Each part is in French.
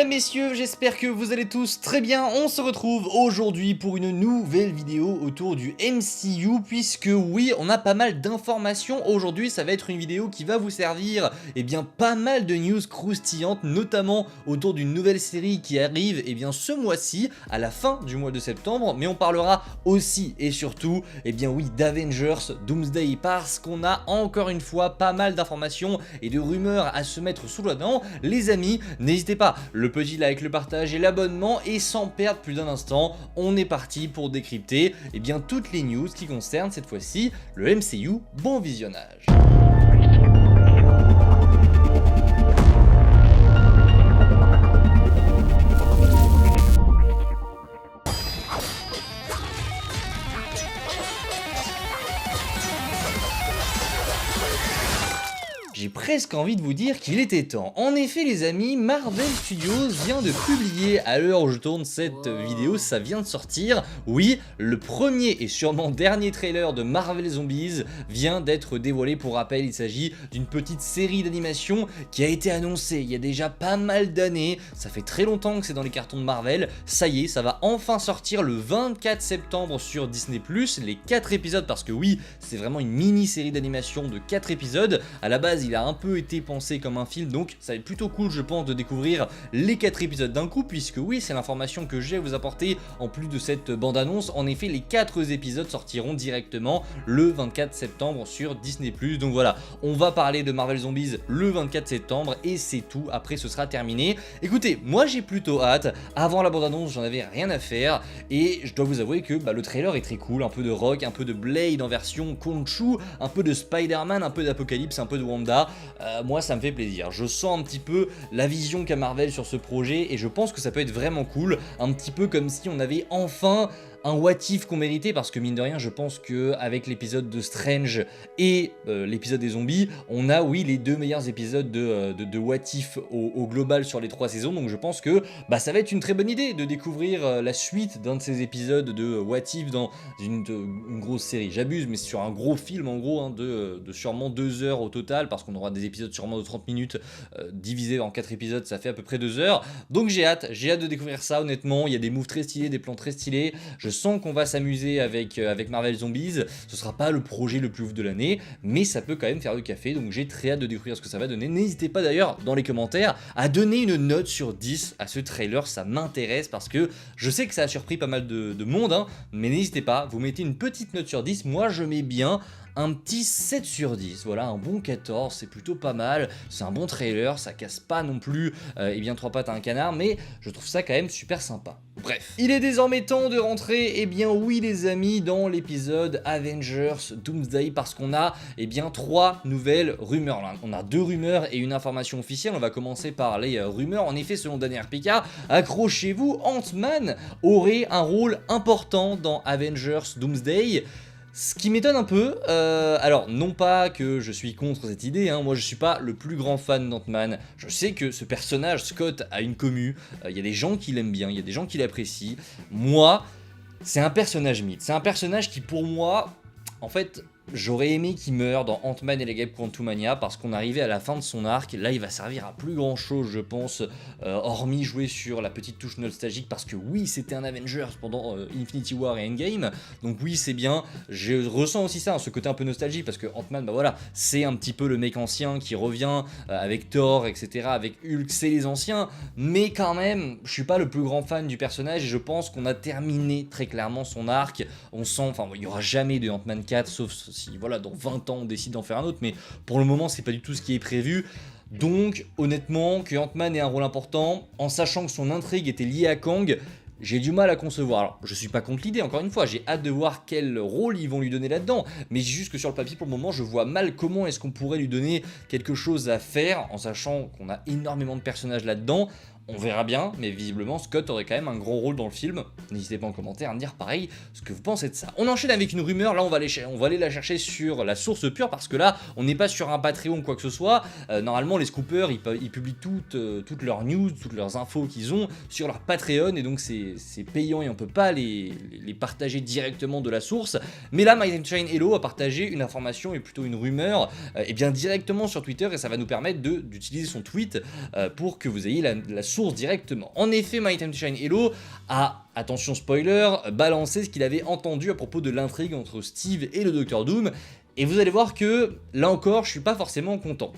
messieurs, j'espère que vous allez tous très bien. On se retrouve aujourd'hui pour une nouvelle vidéo autour du MCU, puisque oui, on a pas mal d'informations. Aujourd'hui, ça va être une vidéo qui va vous servir pas mal de news croustillantes, notamment autour d'une nouvelle série qui arrive ce mois-ci, à la fin du mois de septembre. Mais on parlera aussi et surtout d'Avengers Doomsday, parce qu'on a encore une fois pas mal d'informations et de rumeurs à se mettre sous la dent. Les amis, n'hésitez pas, le petit like, le partage et l'abonnement, et sans perdre plus d'un instant, on est parti pour décrypter toutes les news qui concernent cette fois-ci le MCU. Bon visionnage. J'ai presque envie de vous dire qu'il était temps. En effet les amis, Marvel Studios vient de publier, à l'heure où je tourne cette vidéo, ça vient de sortir. Oui, le premier et sûrement dernier trailer de Marvel Zombies vient d'être dévoilé. Pour rappel, il s'agit d'une petite série d'animation qui a été annoncée il y a déjà pas mal d'années. Ça fait très longtemps que c'est dans les cartons de Marvel. Ça y est, ça va enfin sortir le 24 septembre sur Disney+, les 4 épisodes, parce que oui, c'est vraiment une mini-série d'animation de 4 épisodes. À la base, il a un peu été pensé comme un film, donc ça va être plutôt cool je pense de découvrir les 4 épisodes d'un coup, puisque oui, c'est l'information que j'ai à vous apporter en plus de cette bande-annonce. En effet, les 4 épisodes sortiront directement le 24 septembre sur Disney+. Donc voilà, on va parler de Marvel Zombies le 24 septembre et c'est tout, après ce sera terminé. Écoutez, moi j'ai plutôt hâte. Avant la bande-annonce, j'en avais rien à faire et je dois vous avouer que le trailer est très cool, un peu de Rock, un peu de Blade en version Khonshu, un peu de Spider-Man, un peu d'Apocalypse, un peu de Wanda. Moi ça me fait plaisir, je sens un petit peu la vision qu'a Marvel sur ce projet et je pense que ça peut être vraiment cool, un petit peu comme si on avait enfin un what if qu'on méritait, parce que mine de rien je pense que avec l'épisode de Strange et l'épisode des zombies, on a oui les 2 meilleurs épisodes de what if au global sur les 3 saisons. Donc je pense que ça va être une très bonne idée de découvrir la suite d'un de ces épisodes de what if dans une grosse série. J'abuse, mais sur un gros film en gros de sûrement 2 heures au total, parce qu'on aura des épisodes sûrement de 30 minutes divisés en 4 épisodes, ça fait à peu près 2 heures. Donc j'ai hâte de découvrir ça. Honnêtement, il y a des moves très stylés, des plans très stylés. Je sens qu'on va s'amuser avec Marvel Zombies. Ce sera pas le projet le plus ouf de l'année, mais ça peut quand même faire du café, donc j'ai très hâte de découvrir ce que ça va donner. N'hésitez pas d'ailleurs dans les commentaires à donner une note sur 10 à ce trailer, ça m'intéresse, parce que je sais que ça a surpris pas mal de monde, mais n'hésitez pas, vous mettez une petite note sur 10, moi je mets bien un petit 7 sur 10, voilà, un bon 14, c'est plutôt pas mal, c'est un bon trailer, ça casse pas non plus 3 pattes à un canard, mais je trouve ça quand même super sympa. Bref, il est désormais temps de rentrer, oui les amis, dans l'épisode Avengers Doomsday, parce qu'on a 3 nouvelles rumeurs. Là, on a 2 rumeurs et une information officielle. On va commencer par les rumeurs. En effet, selon Daniel RPK, accrochez-vous, Ant-Man aurait un rôle important dans Avengers Doomsday. Ce qui m'étonne un peu, alors non pas que je suis contre cette idée, moi je suis pas le plus grand fan d'Ant-Man, je sais que ce personnage, Scott, a une commu, il y a des gens qui l'aiment bien, il y a des gens qui l'apprécient. Moi, c'est un personnage mythe, c'est un personnage qui pour moi, en fait, j'aurais aimé qu'il meure dans Ant-Man et la guêpe Quantumania, parce qu'on arrivait à la fin de son arc. Là il va servir à plus grand chose je pense, hormis jouer sur la petite touche nostalgique, parce que oui c'était un Avengers pendant Infinity War et Endgame, donc oui c'est bien, je ressens aussi ça, ce côté un peu nostalgique, parce que Ant-Man voilà, c'est un petit peu le mec ancien qui revient avec Thor etc, avec Hulk, c'est les anciens, mais quand même je suis pas le plus grand fan du personnage, et je pense qu'on a terminé très clairement son arc. On sent, enfin il y aura jamais de Ant-Man 4, sauf si voilà dans 20 ans on décide d'en faire un autre, mais pour le moment c'est pas du tout ce qui est prévu. Donc honnêtement, que Ant-Man ait un rôle important, en sachant que son intrigue était liée à Kang, j'ai du mal à concevoir. Alors je suis pas contre l'idée, encore une fois, j'ai hâte de voir quel rôle ils vont lui donner là-dedans, mais juste que sur le papier pour le moment je vois mal comment est-ce qu'on pourrait lui donner quelque chose à faire, en sachant qu'on a énormément de personnages là-dedans. On verra bien, mais visiblement Scott aurait quand même un gros rôle dans le film. N'hésitez pas en commentaire à me dire pareil ce que vous pensez de ça. On enchaîne avec une rumeur, là on va aller la chercher sur la source pure, parce que là on n'est pas sur un Patreon ou quoi que ce soit. Normalement les scoopers ils publient toutes leurs news, toutes leurs infos qu'ils ont sur leur Patreon, et donc c'est payant et on peut pas les partager directement de la source. Mais là My Sunshine Hello a partagé une information et plutôt une rumeur directement sur Twitter, et ça va nous permettre d'utiliser son tweet pour que vous ayez la source source directement. En effet, My Time to Shine Hello a, attention spoiler, balancé ce qu'il avait entendu à propos de l'intrigue entre Steve et le Docteur Doom, et vous allez voir que, là encore, je suis pas forcément content.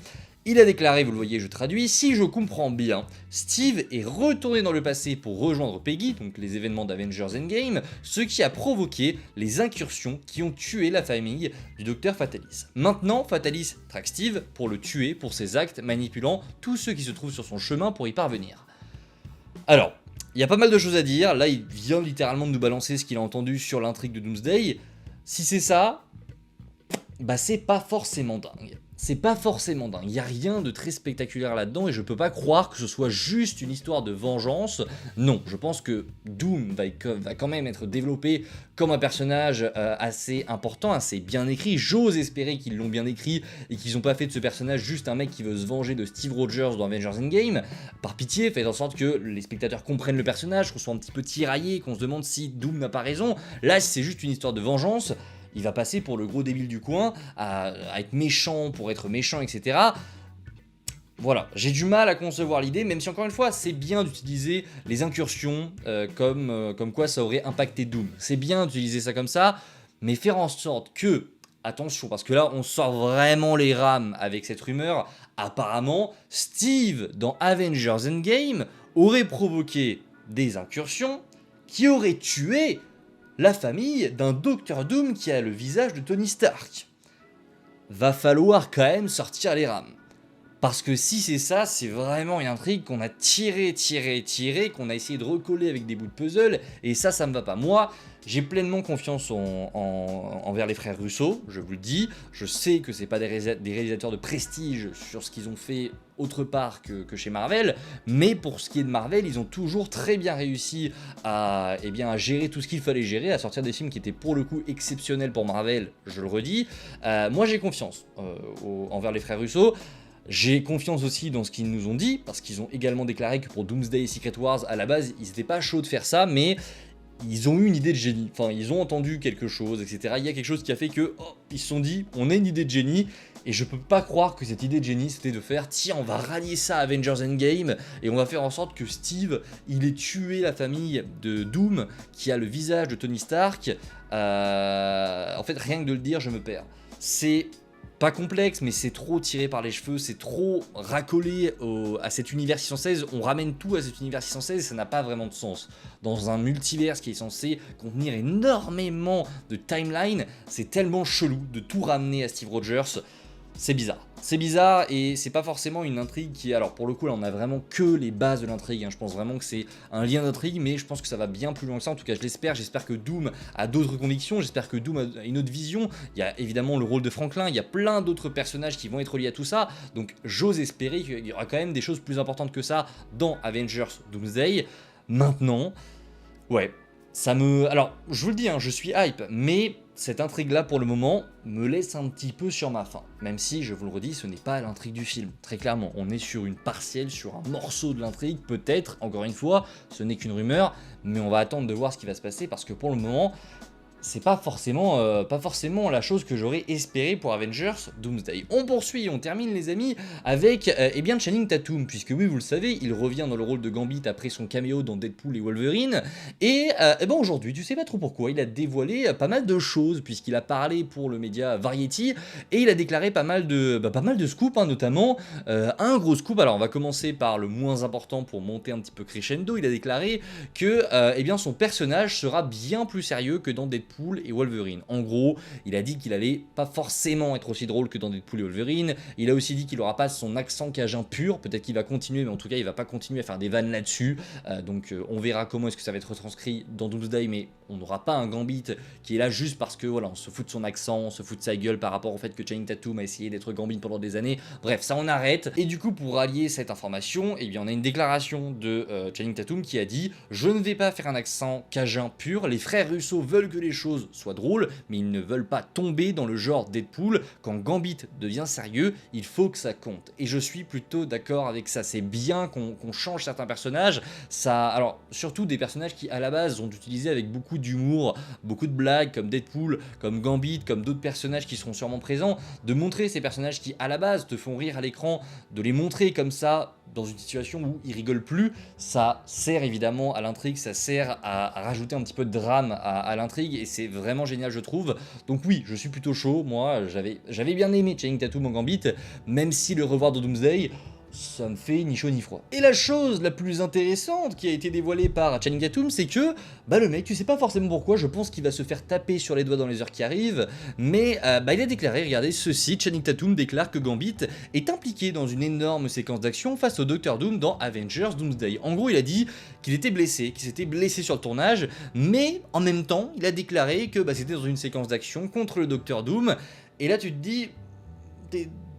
Il a déclaré, vous le voyez, je traduis, si je comprends bien, Steve est retourné dans le passé pour rejoindre Peggy, donc les événements d'Avengers Endgame, ce qui a provoqué les incursions qui ont tué la famille du Docteur Fatalis. Maintenant, Fatalis traque Steve pour le tuer pour ses actes manipulant tous ceux qui se trouvent sur son chemin pour y parvenir. Alors, il y a pas mal de choses à dire, là il vient littéralement de nous balancer ce qu'il a entendu sur l'intrigue de Doomsday. Si c'est ça, bah c'est pas forcément dingue. C'est pas forcément dingue, il n'y a rien de très spectaculaire là-dedans et je peux pas croire que ce soit juste une histoire de vengeance. Non, je pense que Doom va quand même être développé comme un personnage assez important, assez bien écrit. J'ose espérer qu'ils l'ont bien écrit et qu'ils n'ont pas fait de ce personnage juste un mec qui veut se venger de Steve Rogers dans Avengers Endgame. Par pitié, faites en sorte que les spectateurs comprennent le personnage, qu'on soit un petit peu tiraillé, qu'on se demande si Doom n'a pas raison. Là, si c'est juste une histoire de vengeance, il va passer pour le gros débile du coin, à être méchant pour être méchant, etc. Voilà, j'ai du mal à concevoir l'idée, même si encore une fois, c'est bien d'utiliser les incursions comme quoi ça aurait impacté Doom. C'est bien d'utiliser ça comme ça, mais faire en sorte que, attention, parce que là, on sort vraiment les rames avec cette rumeur, apparemment, Steve, dans Avengers Endgame, aurait provoqué des incursions qui auraient tué la famille d'un Docteur Doom qui a le visage de Tony Stark. Va falloir quand même sortir les rames. Parce que si c'est ça, c'est vraiment une intrigue qu'on a tiré, qu'on a essayé de recoller avec des bouts de puzzle, et ça me va pas. Moi, j'ai pleinement confiance envers les frères Russo, je vous le dis. Je sais que c'est pas des réalisateurs de prestige sur ce qu'ils ont fait autre part que chez Marvel, mais pour ce qui est de Marvel, ils ont toujours très bien réussi à gérer tout ce qu'il fallait gérer, à sortir des films qui étaient pour le coup exceptionnels pour Marvel, je le redis. Moi j'ai confiance envers les frères Russo. J'ai confiance aussi dans ce qu'ils nous ont dit, parce qu'ils ont également déclaré que pour Doomsday et Secret Wars, à la base, ils n'étaient pas chauds de faire ça, mais ils ont eu une idée de génie. Enfin, ils ont entendu quelque chose, etc. Il y a quelque chose qui a fait que, ils se sont dit, on a une idée de génie, et je peux pas croire que cette idée de génie, c'était de faire, tiens, on va rallier ça à Avengers Endgame, et on va faire en sorte que Steve, il ait tué la famille de Doom, qui a le visage de Tony Stark. En fait, rien que de le dire, je me perds. C'est pas complexe, mais c'est trop tiré par les cheveux, c'est trop racolé à cet univers 616, on ramène tout à cet univers 616 et ça n'a pas vraiment de sens. Dans un multivers qui est censé contenir énormément de timelines, c'est tellement chelou de tout ramener à Steve Rogers, c'est bizarre. C'est bizarre et c'est pas forcément une intrigue qui... Alors pour le coup là on a vraiment que les bases de l'intrigue, je pense vraiment que c'est un lien d'intrigue, mais je pense que ça va bien plus loin que ça, en tout cas je l'espère, j'espère que Doom a d'autres convictions, j'espère que Doom a une autre vision, il y a évidemment le rôle de Franklin, il y a plein d'autres personnages qui vont être liés à tout ça, donc j'ose espérer qu'il y aura quand même des choses plus importantes que ça dans Avengers Doomsday. Maintenant, ouais, ça me... Alors je vous le dis, je suis hype, mais... Cette intrigue-là, pour le moment, me laisse un petit peu sur ma faim. Même si, je vous le redis, ce n'est pas l'intrigue du film. Très clairement, on est sur une partielle, sur un morceau de l'intrigue, peut-être, encore une fois, ce n'est qu'une rumeur, mais on va attendre de voir ce qui va se passer, parce que pour le moment, c'est pas forcément la chose que j'aurais espéré pour Avengers Doomsday. On poursuit, on termine les amis avec Channing Tatum, puisque oui vous le savez, il revient dans le rôle de Gambit après son caméo dans Deadpool et Wolverine, et aujourd'hui, tu sais pas trop pourquoi, il a dévoilé pas mal de choses, puisqu'il a parlé pour le média Variety, et il a déclaré pas mal de scoops, notamment un gros scoop. Alors on va commencer par le moins important pour monter un petit peu crescendo. Il a déclaré que son personnage sera bien plus sérieux que dans Deadpool et Wolverine. En gros, il a dit qu'il allait pas forcément être aussi drôle que dans Deadpool et Wolverine. Il a aussi dit qu'il aura pas son accent cajun pur. Peut-être qu'il va continuer, mais en tout cas, il va pas continuer à faire des vannes là-dessus. Donc, on verra comment est-ce que ça va être retranscrit dans Doomsday, mais on n'aura pas un Gambit qui est là juste parce que voilà, on se fout de son accent, on se fout de sa gueule par rapport au fait que Channing Tatum a essayé d'être Gambit pendant des années. Bref, ça on arrête. Et du coup, pour rallier cette information, on a une déclaration de Channing Tatum qui a dit « Je ne vais pas faire un accent cajun pur. Les frères Russo veulent que les choses soient drôles, mais ils ne veulent pas tomber dans le genre Deadpool. Quand Gambit devient sérieux, il faut que ça compte. » Et je suis plutôt d'accord avec ça. C'est bien qu'on change certains personnages. Alors, surtout des personnages qui, à la base, ont utilisé avec beaucoup d'humour, beaucoup de blagues, comme Deadpool, comme Gambit, comme d'autres personnages qui seront sûrement présents. De montrer ces personnages qui, à la base, te font rire à l'écran, de les montrer comme ça, dans une situation où il rigole plus, ça sert évidemment à l'intrigue, ça sert à rajouter un petit peu de drame à l'intrigue, et c'est vraiment génial je trouve. Donc oui, je suis plutôt chaud, moi j'avais bien aimé Channing Tatum en Gambit, même si le revoir de Doomsday, ça me fait ni chaud ni froid. Et la chose la plus intéressante qui a été dévoilée par Channing Tatum, c'est que, bah le mec, tu sais pas forcément pourquoi, je pense qu'il va se faire taper sur les doigts dans les heures qui arrivent, mais bah il a déclaré, regardez ceci, Channing Tatum déclare que Gambit est impliqué dans une énorme séquence d'action face au Docteur Doom dans Avengers Doomsday. En gros, il a dit qu'il était blessé, qu'il s'était blessé sur le tournage, mais en même temps, il a déclaré que bah, c'était dans une séquence d'action contre le Docteur Doom, et là tu te dis...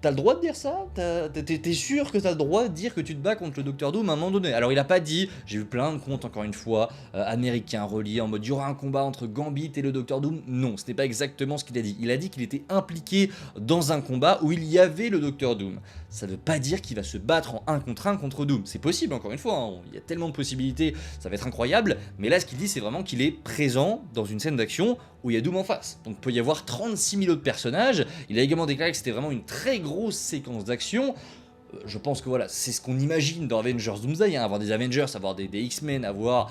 T'as le droit de dire ça? T'es sûr que t'as le droit de dire que tu te bats contre le Docteur Doom à un moment donné? Alors il a pas dit, j'ai vu plein de comptes encore une fois, américains reliés en mode il y aura un combat entre Gambit et le Docteur Doom. Non, ce n'est pas exactement ce qu'il a dit. Il a dit qu'il était impliqué dans un combat où il y avait le Docteur Doom. Ça veut pas dire qu'il va se battre en 1 contre 1 contre Doom. C'est possible encore une fois, hein. Il y a tellement de possibilités, ça va être incroyable. Mais là ce qu'il dit c'est vraiment qu'il est présent dans une scène d'action où il y a Doom en face. Donc il peut y avoir 36 000 autres personnages. Il a également déclaré que c'était vraiment une très grosse séquence d'action. Je pense que voilà, c'est ce qu'on imagine dans Avengers Doomsday, hein, avoir des Avengers, avoir des X-Men, avoir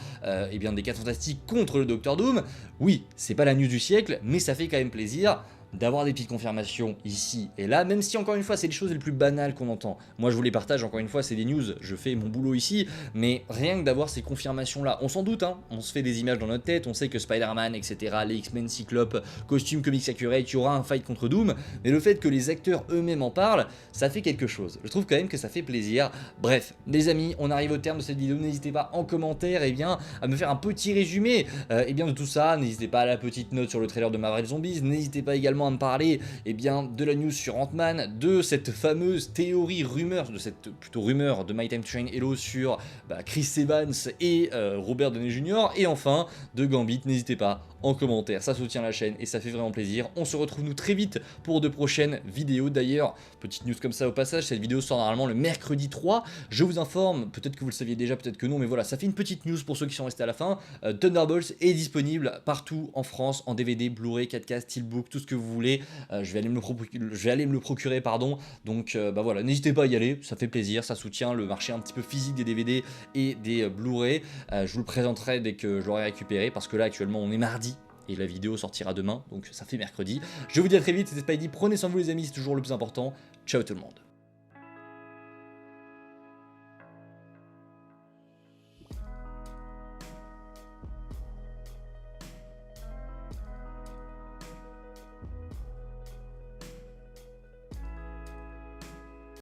eh bien, des 4 Fantastiques contre le Docteur Doom. Oui, c'est pas la news du siècle, mais ça fait quand même plaisir d'avoir des petites confirmations ici et là, même si encore une fois c'est les choses les plus banales qu'on entend. Moi je vous les partage, encore une fois c'est des news, je fais mon boulot ici, mais rien que d'avoir ces confirmations là, on s'en doute, hein, on se fait des images dans notre tête, on sait que Spider-Man, etc., les X-Men, Cyclope, costume comics accurate, il y aura un fight contre Doom, mais le fait que les acteurs eux-mêmes en parlent, ça fait quelque chose. Je trouve quand même que ça fait plaisir. Bref, les amis, on arrive au terme de cette vidéo, n'hésitez pas en commentaire bien, à me faire un petit résumé bien, de tout ça, n'hésitez pas à la petite note sur le trailer de Marvel Zombies, n'hésitez pas également à me parler bien, de la news sur Ant-Man, de cette fameuse théorie rumeur, de cette plutôt rumeur de My Time to Shine Hello sur Chris Evans et Robert Downey Jr. Et enfin de Gambit, n'hésitez pas en commentaire, ça soutient la chaîne et ça fait vraiment plaisir. On se retrouve nous très vite pour de prochaines vidéos. D'ailleurs, petite news comme ça au passage, cette vidéo sort normalement le mercredi 3. Je vous informe, peut-être que vous le saviez déjà, peut-être que non, mais voilà, ça fait une petite news pour ceux qui sont restés à la fin. Thunderbolts est disponible partout en France, en DVD, Blu-ray, 4K, Steelbook, tout ce que vous voulez. Je vais aller me le procurer, pardon. Donc voilà, n'hésitez pas à y aller, ça fait plaisir, ça soutient le marché un petit peu physique des DVD et des Blu-ray. Je vous le présenterai dès que je l'aurai récupéré, parce que là actuellement on est mardi. Et la vidéo sortira demain, donc ça fait mercredi. Je vous dis à très vite, c'était Spidey, prenez soin de vous les amis, c'est toujours le plus important. Ciao tout le monde.